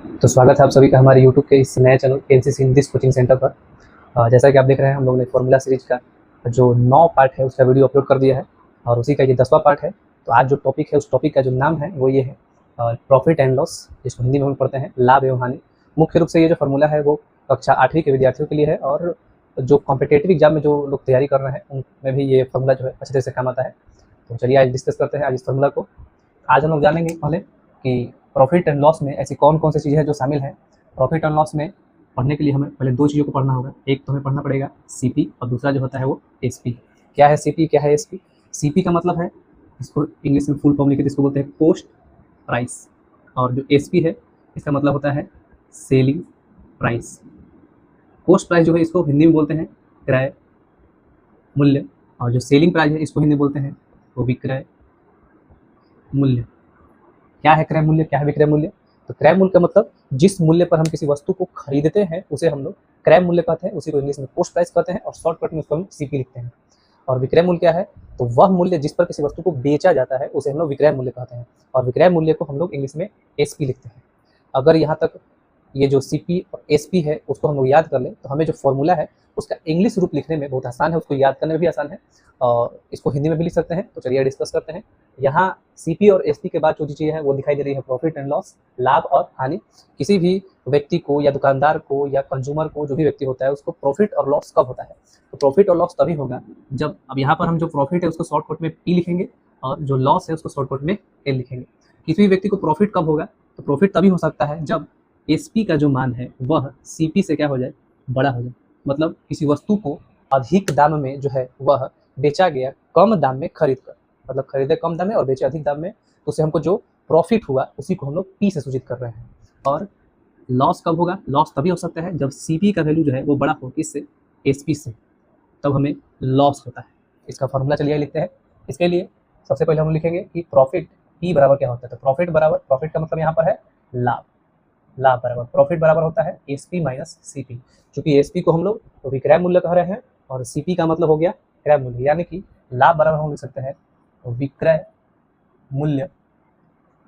तो स्वागत है आप सभी का हमारे यूट्यूब के इस नए channel NCC Hindi coaching centre पर। जैसा कि आप देख रहे हैं, हम लोगों ने फॉर्मूला सीरीज का जो 9 पार्ट है उसका वीडियो अपलोड कर दिया है और उसी का ये 10वां पार्ट है। तो आज जो टॉपिक है उस टॉपिक का जो नाम है वो ये है प्रॉफिट एंड लॉस, जिसको हिंदी में हम पढ़ते हैं लाभ एवं हानि। मुख्य रूप से ये जो फॉर्मूला है वो कक्षा 8वीं के विद्यार्थियों के लिए है और जो कॉम्पिटेटिव एग्जाम में जो लोग तैयारी कर रहे हैं उनमें भी ये फॉर्मूला जो है अच्छे तरह से काम आता है। तो चलिए आज डिस्कस करते हैं आज इस फॉर्मूला को। आज हम लोग जानेंगे पहले कि प्रॉफिट एंड लॉस में ऐसी कौन कौन सी चीज़ें हैं जो शामिल हैं। प्रॉफिट एंड लॉस में पढ़ने के लिए हमें पहले दो चीज़ों को पढ़ना होगा। एक तो हमें पढ़ना पड़ेगा सीपी और दूसरा जो होता है वो एसपी। क्या है सीपी, क्या है एसपी? सीपी का मतलब है, इसको इंग्लिश में फुल फॉर्म लिखे तो इसको बोलते हैं कॉस्ट प्राइस, और जो एसपी है इसका मतलब होता है सेलिंग प्राइस। कॉस्ट प्राइस जो है इसको हिंदी में बोलते हैं क्रय मूल्य, और जो सेलिंग प्राइस है इसको हिंदी में बोलते हैं वो विक्रय मूल्य। क्या है क्रय मूल्य, क्या है विक्रय मूल्य? तो क्रय मूल्य का मतलब जिस मूल्य पर हम किसी वस्तु को खरीदते हैं उसे हम लोग क्रय मूल्य कहते हैं, उसी को इंग्लिश में कॉस्ट प्राइस कहते हैं और शॉर्टकट में उसको हम सीपी लिखते हैं। और विक्रय मूल्य क्या है? तो वह मूल्य जिस पर किसी वस्तु को बेचा जाता है उसे हम लोग विक्रय मूल्य कहते हैं, और विक्रय मूल्य को हम लोग इंग्लिश में एसपी लिखते हैं। अगर यहाँ तक ये जो सीपी और एसपी है उसको हम लोग याद कर लें तो हमें जो फॉर्मूला है उसका इंग्लिश रूप लिखने में बहुत आसान है, उसको याद करने में भी आसान है और इसको हिंदी में भी लिख सकते हैं। तो चलिए डिस्कस करते हैं। यहाँ सीपी और एसपी के बाद जो चीज़ें हैं वो दिखाई दे रही है प्रॉफिट एंड लॉस, लाभ और हानि। किसी भी व्यक्ति को या दुकानदार को या कंज्यूमर को, जो भी व्यक्ति होता है, उसको प्रॉफिट और लॉस कब होता है? तो प्रॉफिट और लॉस तभी होगा जब, अब यहाँ पर हम जो प्रॉफिट है उसको शॉर्टकट में पी लिखेंगे और जो लॉस है उसको शॉर्टकट में एल लिखेंगे। किसी भी व्यक्ति को प्रॉफिट कब होगा? तो प्रॉफिट तभी हो सकता है जब एसपी का जो मान है वह सीपी से क्या हो जाए, बड़ा हो जाए। मतलब किसी वस्तु को अधिक दाम में जो है वह बेचा गया कम दाम में खरीद कर, मतलब खरीदे कम दाम में और बेचे अधिक दाम में, तो उससे हमको जो प्रॉफिट हुआ उसी को हम लोग पी से सूचित कर रहे हैं। और लॉस कब होगा? लॉस तभी हो सकता है जब सीपी का वैल्यू जो है वो बड़ा हो किससे, एसपी से, तब हमें लॉस होता है। इसका फॉर्मूला चलिए लिखते हैं। इसके लिए सबसे पहले हम लिखेंगे कि प्रॉफिट पी बराबर क्या होता है। तो प्रॉफिट बराबर, प्रॉफिट का मतलब यहाँ पर है लाभ, लाभ बराबर प्रॉफिट बराबर होता है एसपी माइनस सीपी। चूंकि एसपी को हम लोग विक्रय मूल्य कह रहे हैं और सीपी का मतलब हो गया क्रय मूल्य, यानी कि लाभ बराबर हम लिख सकते हैं विक्रय मूल्य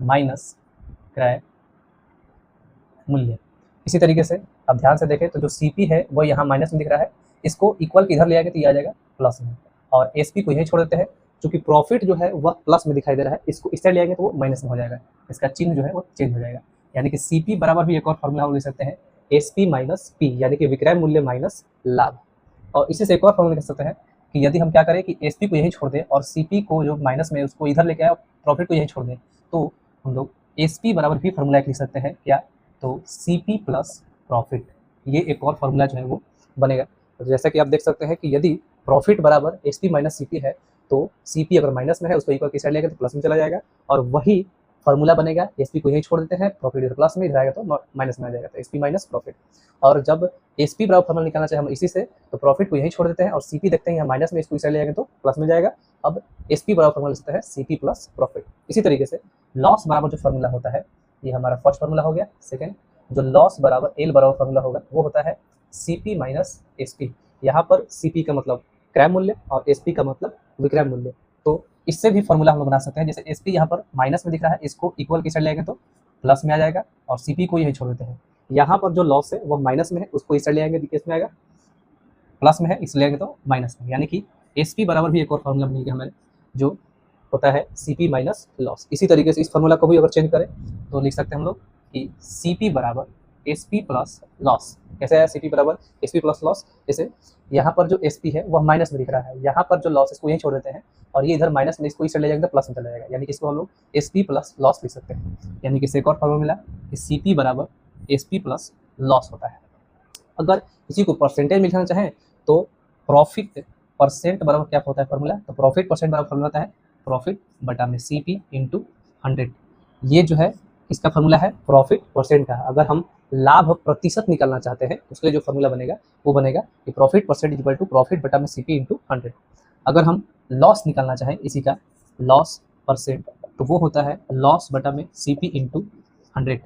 माइनस क्रय मूल्य। इसी तरीके से अब ध्यान से देखें तो जो सीपी है वो यहाँ माइनस में दिख रहा है, इसको इक्वल किधर ले आएंगे तो ये आ जाएगा प्लस में, और एसपी को यही छोड़ देते हैं। चूंकि प्रॉफिट जो है वह प्लस में दिखाई दे रहा है, इसको इस साइड ले आएंगे तो वो माइनस में हो जाएगा, इसका चिन्ह जो है वो चेंज हो जाएगा। यानी कि सीपी बराबर भी एक और फॉर्मूला हम लिख सकते हैं एसपी माइनस पी, यानी कि विक्रय मूल्य माइनस लाभ। और इसी से एक और फॉर्मूला लिख सकते हैं कि यदि हम क्या करें कि एसपी को यही छोड़ दें और सीपी को जो माइनस में उसको इधर लेके आए और प्रॉफिट को यही छोड़ दें, तो हम लोग एसपी बराबर भी फॉर्मूला लिख सकते हैं क्या, तो सीपी प्लस प्रॉफिट। ये एक और फॉर्मूला जो है वो बनेगा। तो जैसा कि आप देख सकते हैं कि यदि प्रॉफिट बराबर एसपी माइनस सीपी है तो सीपी अगर माइनस में है उसको इक्वल की साइड लेगा तो प्लस में चला जाएगा, और वही फॉर्मूला बनेगा। एसपी को यही छोड़ देते हैं, प्रॉफिट इधर प्लस में, इधर आएगा तो माइनस में आ जाएगा, तो एसपी माइनस प्रॉफिट। और जब एसपी बराबर फॉर्मूला निकालना चाहे हम इसी से, तो प्रॉफिट को यही छोड़ देते हैं और सीपी देखते हैं यहाँ माइनस में, इसको इस साइड ले जाएंगे तो प्लस में जाएगा। अब एसपी बराबर फॉर्मूला लिखते हैं सीपी प्लस प्रॉफिट। इसी तरीके से लॉस बराबर जो फॉर्मूला होता है, ये हमारा फर्स्ट फॉर्मूला हो गया। सेकेंड, जो लॉस बराबर एल बराबर फॉर्मूला होगा वो होता है सीपी माइनस एसपी। यहाँ पर सीपी का मतलब क्रय मूल्य और एसपी का मतलब विक्रय मूल्य। तो इससे भी फॉर्मूला हम लोग बना सकते हैं। जैसे एसपी यहाँ पर माइनस में दिख रहा है, इसको इक्वल की साइड लेंगे तो प्लस में आ जाएगा, और सीपी को यही छोड़ देते हैं। यहाँ पर जो लॉस है वो माइनस में है, उसको इस साइड ले आएंगे तो किस में आएगा, प्लस में है, इस लेंगे तो माइनस में, यानी कि एसपी बराबर भी एक और फॉर्मूला मिल गया हमारे, जो होता है सीपी माइनस लॉस। इसी तरीके से इस फॉर्मूला को भी अगर चेंज करें तो लिख सकते हैं हम लोग कि सीपी बराबर एसपी प्लस लॉस। कैसे है सीपी बराबर एसपी प्लस लॉस? जैसे यहाँ पर जो एसपी है वह माइनस में दिख रहा है, यहाँ पर जो लॉस इसको यही छोड़ देते हैं और ये इधर माइनस में, इसको इस साइड ले जाएंगे तो प्लस में चला जाएगा, यानी कि इसको हम लोग एसपी प्लस लॉस लिख सकते हैं। यानी कि एक और फॉर्मूला मिला कि सीपी बराबर एसपी प्लस लॉस होता है। अगर किसी को परसेंटेज में लिखना चाहें तो प्रॉफिट परसेंट बराबर क्या होता है फॉर्मूला, तो प्रॉफिट परसेंट बराबर फॉर्मूला होता है प्रॉफिट बटा में सीपी इंटू 100। ये जो है इसका फॉर्मूला है प्रॉफिट परसेंट का। अगर हम लाभ प्रतिशत निकालना चाहते हैं उसके लिए जो फॉर्मूला बनेगा वो बनेगा कि profit percent equal to profit बटा में सीपी इंटू 100। अगर हम लॉस निकालना चाहें इसी का लॉस परसेंट, तो वो होता है लॉस बटा में सीपी इंटू 100।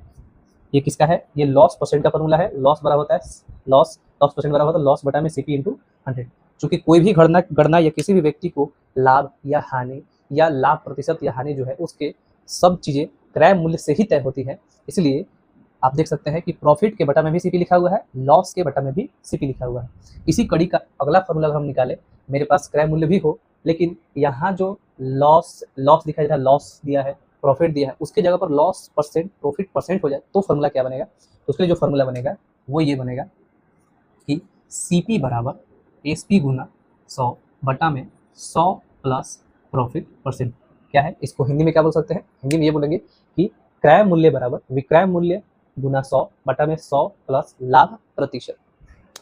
ये किसका है? ये लॉस परसेंट का फॉर्मूला है। लॉस बराबर होता है लॉस लॉस परसेंट बराबर होता है लॉस बटा में सीपी इंटू 100। चूंकि कोई भी गणना या किसी भी व्यक्ति को लाभ या हानि या लाभ प्रतिशत या हानि जो है उसके सब चीज़ें क्रय मूल्य से ही तय होती है, इसलिए आप देख सकते हैं कि प्रॉफिट के बटा में भी सीपी लिखा हुआ है, लॉस के बटा में भी सीपी लिखा हुआ है। इसी कड़ी का अगला फॉर्मूला अगर हम निकालें, मेरे पास क्रय मूल्य भी हो, लेकिन यहाँ जो लॉस दिखाई दे रहा है, लॉस दिया है, प्रॉफिट दिया है, उसके जगह पर लॉस परसेंट प्रॉफिट परसेंट हो जाए तो फॉर्मूला क्या बनेगा? तो उसके लिए जो फॉर्मूला बनेगा वो ये बनेगा कि सीपी बराबर एसपी गुना 100 बटा में 100 प्लस प्रॉफिट परसेंट। क्या है इसको हिंदी में क्या बोल सकते हैं? हिंदी में ये बोलेंगे कि क्रय मूल्य बराबर विक्रय मूल्य गुना 100 बटा में 100 प्लस लाभ प्रतिशत।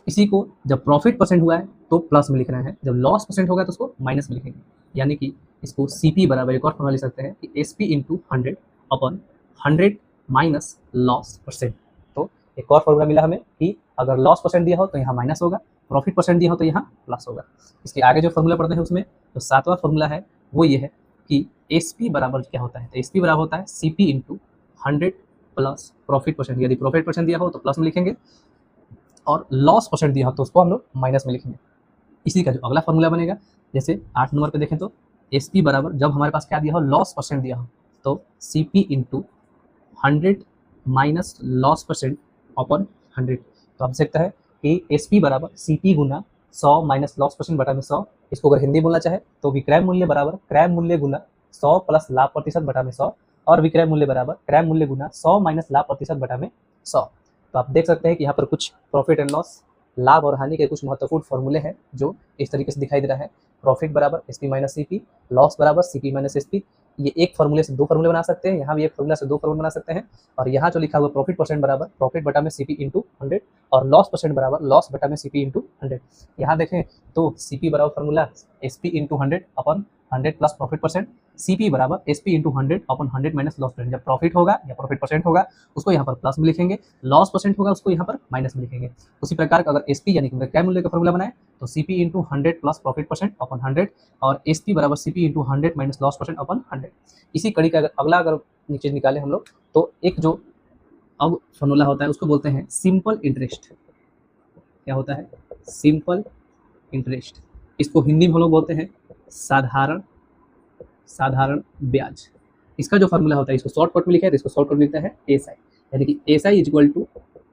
इसी को जब प्रॉफिट परसेंट हुआ है तो प्लस में लिख रहे हैं, जब लॉस परसेंट होगा तो उसको माइनस में लिखेंगे। यानी कि इसको सीपी बराबर एक और फॉर्मूला लिख सकते हैं कि SP into 100 upon 100 minus loss percent. तो एक और फॉर्मूला मिला हमें कि अगर लॉस परसेंट दिया हो तो यहाँ माइनस होगा, प्रॉफिट परसेंट दिया हो तो यहाँ प्लस होगा। इसके आगे जो फॉर्मूला पढ़ते हैं उसमें तो 7वां फॉर्मूला है वो ये है कि एसपी बराबर क्या होता है? तो एसपी बराबर होता है CP into 100 plus profit percent. यदि प्रॉफिट परसेंट दिया हो तो प्लस में लिखेंगे और लॉस परसेंट दिया हो तो उसको हम लोग माइनस में लिखेंगे। इसी का जो अगला फॉर्मूला बनेगा, जैसे 8 नंबर पे देखें तो एसपी बराबर जब हमारे पास क्या दिया हो, लॉस परसेंट दिया हो, तो CP into 100 minus loss percent upon 100। तो आप सकते हैं कि एसपी बराबर सीपी गुना 100 माइनस लॉस परसेंट बटा में 100। इसको अगर हिंदी बोलना चाहे तो विक्रय मूल्य बराबर क्रय मूल्य गुना 100 प्लस लाभ प्रतिशत बटा में 100, और विक्रय मूल्य बराबर क्रय मूल्य गुना 100 माइनस लाभ प्रतिशत बटा में 100। तो आप देख सकते हैं कि यहाँ पर कुछ प्रॉफिट एंड लॉस, लाभ और हानि के कुछ महत्वपूर्ण फॉर्मूले हैं जो इस तरीके से दिखाई दे रहा है। प्रॉफिट बराबर एसपी माइनस सीपी, लॉस बराबर सीपी माइनस एसपी। ये एक फॉर्मूले से दो फॉर्मूले बना सकते हैं, यहाँ भी एक फॉर्मूला से दो फॉर्मूले बना सकते हैं। और यहाँ जो लिखा हुआ प्रॉफिट परसेंट बराबर प्रॉफिट बटा में सीपी इंटू 100 और लॉस परसेंट बराबर लॉस बटा में सीपी इंटू 100। यहाँ देखें तो सीपी बराबर formula SP into 100 upon 100 plus profit percent, CP बराबर SP into 100 upon 100 minus loss percent. जब प्रॉफिट होगा या प्रॉफिट परसेंट होगा उसको यहाँ पर प्लस में लिखेंगे, लॉस परसेंट होगा उसको यहाँ पर माइनस में लिखेंगे। उसी प्रकार का अगर एसपी यानी कि विक्रय मूल्य का फॉर्मूला बनाए तो CP into 100 plus profit percent upon 100 और एसपी बराबर CP into 100 minus loss percent upon 100। इसी कड़ी का अगला अगर नीचे निकाले हम लोग तो एक जो अब फॉर्मूला होता है उसको बोलते हैं सिंपल इंटरेस्ट। क्या होता है? Simple interest. इसको हिंदी में हम लोग बोलते हैं साधारण ब्याज। इसका जो फॉर्मूला होता है इसको शॉर्टकट में लिखा है तो इसको शॉर्टकट में लिखता है एसआई, यानी कि SI is equal to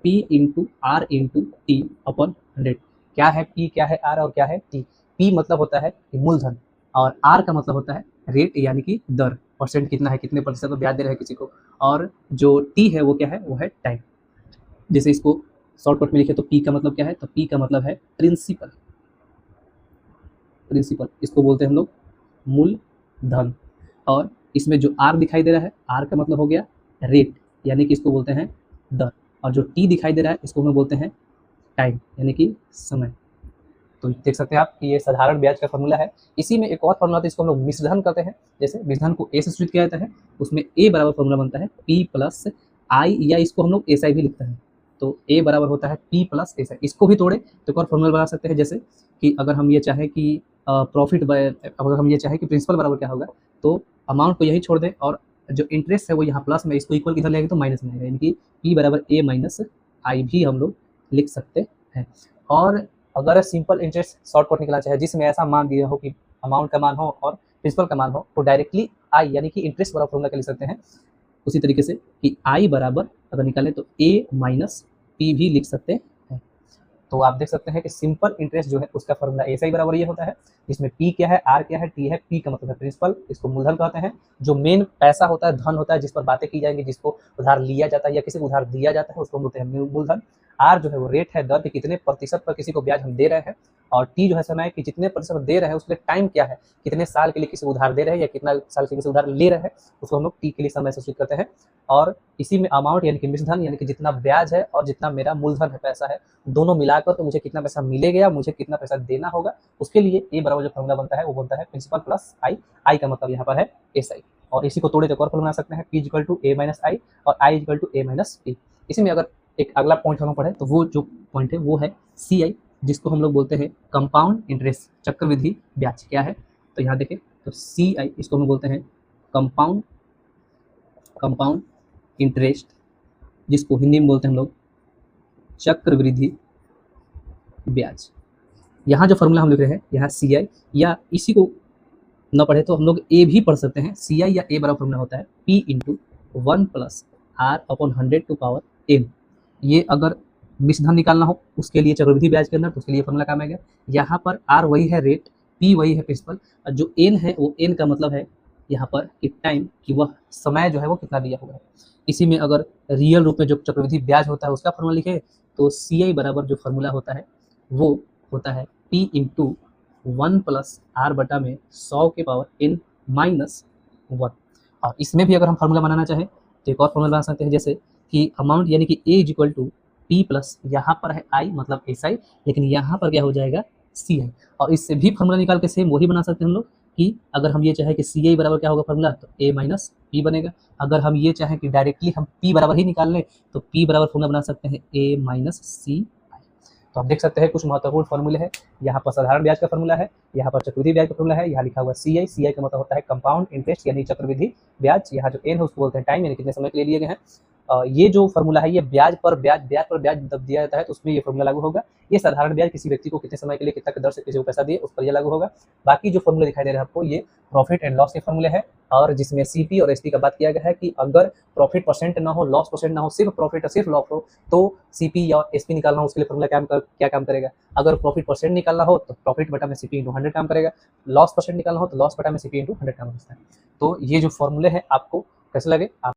P into R into T upon 100। क्या है पी, क्या है आर और क्या है टी? पी मतलब होता है कि मूलधन और आर का मतलब होता है रेट यानी कि दर, परसेंट कितना है, कितने प्रतिशत पर ब्याज दे रहे हैं किसी को, और जो टी है वो क्या है, वो है टाइम। जैसे इसको शॉर्टकट में लिखे तो पी का मतलब क्या है? तो पी का मतलब है प्रिंसिपल। इसको बोलते हैं हम लोग मूलधन। और इसमें जो आर दिखाई दे रहा है, आर का मतलब हो गया रेट यानी कि इसको बोलते हैं दर, और जो टी दिखाई दे रहा है इसको हम बोलते हैं टाइम यानी कि समय। तो देख सकते हैं आप कि ये साधारण ब्याज का फॉर्मूला है। इसी में एक और फॉर्मूला होता है, इसको हम लोग मिश्रधन करते हैं। जैसे मिश्रधन को ए से सूचित किया जाता है, उसमें ए बराबर फॉर्मूला बनता है पी प्लस आई, या इसको हम लोग एस आई भी लिखते हैं। तो ए बराबर होता है पी प्लस एस आई। इसको भी तोड़े तो एक और फॉर्मूला बना सकते हैं, जैसे कि अगर हम ये चाहें कि प्रॉफिट अगर हम ये चाहें कि प्रिंसिपल बराबर क्या होगा, तो अमाउंट को यही छोड़ दें और जो इंटरेस्ट है वो यहाँ प्लस में, इसको इक्वल किधर लेंगे तो माइनस में आएगा, यानी कि पी बराबर ए माइनस आई भी हम लोग लिख सकते हैं। और अगर सिंपल इंटरेस्ट शॉर्टकट निकलना चाहे जिसमें ऐसा मान दिया हो कि अमाउंट का मान हो और प्रिंसिपल का मान हो, तो डायरेक्टली आई यानी कि इंटरेस्ट बराबर फॉर्मूला क्या लिख सकते हैं, उसी तरीके से कि आई बराबर अगर निकालें तो ए माइनस पी भी लिख सकते हैं। तो आप देख सकते हैं कि सिंपल इंटरेस्ट जो है उसका फॉर्मूला ऐसा ही बराबर ये होता है, जिसमें पी क्या है, आर क्या है, टी है। पी का मतलब है प्रिंसिपल, इसको मूलधन कहते हैं। जो मेन पैसा होता है, धन होता है, जिस पर बातें की जाएंगी, जिसको उधार लिया जाता है या किसी को उधार दिया जाता है, उसको बोलते हैं मूलधन। आर जो है वो रेट है, दर कि कितने प्रतिशत पर किसी को ब्याज हम दे रहे हैं। और टी जो है समय कि जितने प्रतिशत दे रहे हैं उसके टाइम क्या है, कितने साल के लिए किसी उधार दे रहे हैं या कितना साल के किसी उधार ले रहे हैं, उसको हम लोग टी के लिए समय सूचित करते हैं। और इसी में अमाउंट यानी कि मिश्रधन यानी कि जितना ब्याज है और जितना मेरा मूलधन है, पैसा है, दोनों मिलाकर तो मुझे कितना पैसा मिलेगा, मुझे कितना पैसा देना होगा, उसके लिए ए बराबर जो फॉर्मूला बनता है वो बनता है प्रिंसिपल प्लस आई। आई का मतलब यहाँ पर है एस आई। और इसी को तोड़े तो और फॉर्मूला बना सकते हैं, P equal to A minus I और I equal to A minus P. इसी में अगर एक अगला पॉइंट हम पढ़े तो वो जो पॉइंट है वो है सी आई, जिसको हम लोग बोलते हैं कंपाउंड इंटरेस्ट, चक्रवृद्धि ब्याज। क्या है तो यहाँ देखें तो सी आई, इसको हम बोलते हैं कंपाउंड इंटरेस्ट, जिसको हिंदी में बोलते हैं हम लोग चक्रवृद्धि ब्याज। यहाँ जो फॉर्मूला हम लिख रहे हैं यहाँ सी आई, या इसी को न पढ़े तो हम लोग ए भी पढ़ सकते हैं। सी आई या ए बराबर फॉर्मूला होता है P into 1 plus R upon 100 to power N, ये अगर मिश्रधन निकालना हो उसके लिए चक्रवृद्धि ब्याज के अंदर, तो उसके लिए फॉर्मूला काम आएगा। यहाँ पर आर वही है रेट, पी वही है प्रिंसिपल, और जो एन है वो एन का मतलब है यहाँ पर कि टाइम, कि वह समय जो है वो कितना दिया होगा। इसी में अगर रियल रूप में जो चक्रवृद्धि ब्याज होता है उसका फॉर्मूला लिखे तो सी आई बराबर जो फॉर्मूला होता है वो होता है पी इंटू 1 प्लस आर बटा में 100 के पावर एन माइनस 1। और इसमें भी अगर हम फार्मूला बनाना चाहें तो एक और फार्मूला बना सकते हैं, जैसे कि अमाउंट यानी कि A is equal to P plus, यहाँ पर है आई मतलब एस आई, लेकिन यहाँ पर क्या हो जाएगा सी आई। और इससे भी फार्मूला निकाल के सेम वही बना सकते हैं हम लोग कि अगर हम ये चाहें कि सी आई बराबर क्या होगा फार्मूला, तो ए माइनस पी बनेगा। अगर हम ये चाहें कि डायरेक्टली हम पी बराबर ही निकाल लें तो पी बराबर फार्मूला बना सकते हैं ए माइनस सी। तो आप देख सकते हैं कुछ महत्वपूर्ण फॉर्मूले हैं। यहाँ पर साधारण ब्याज का फॉर्मूला है, यहाँ पर चक्रवृद्धि ब्याज का फॉर्मूला है, यहाँ लिखा हुआ सी आई, सी आई का मतलब होता है कंपाउंड इंटरेस्ट यानी चक्रवृद्धि ब्याज। यहाँ जो एन है उसको बोलते हैं टाइम यानी कितने समय के लिए लिए गए हैं। ये जो फॉर्मूला है ये ब्याज पर ब्याज जब दिया जाता है तो उसमें ये फॉर्मूला लागू होगा। ये साधारण ब्याज किसी व्यक्ति को कितने समय के लिए कितना दर से किसी को पैसा दिए उस पर यह लागू होगा। बाकी जो फॉर्मूले दिखाई दे रहे हैं आपको ये प्रॉफिट एंड लॉस के फॉर्मूले है, और जिसमें सीपी और एसपी का बात किया गया है कि अगर प्रॉफिट परसेंट ना हो, लॉस परसेंट ना हो, सिर्फ प्रॉफिट और सिर्फ लॉस हो तो सीपी या एसपी निकालना हो उसके लिए फॉर्मूला क्या काम करेगा। अगर प्रॉफिट परसेंट निकालना हो तो प्रॉफिट बटा में सीपी इंटू 100 काम करेगा, लॉस परसेंट निकालना हो तो लॉस बटा में सीपी इंटू 100 काम करता है। तो ये जो फॉर्मूले है आपको कैसे लगे आप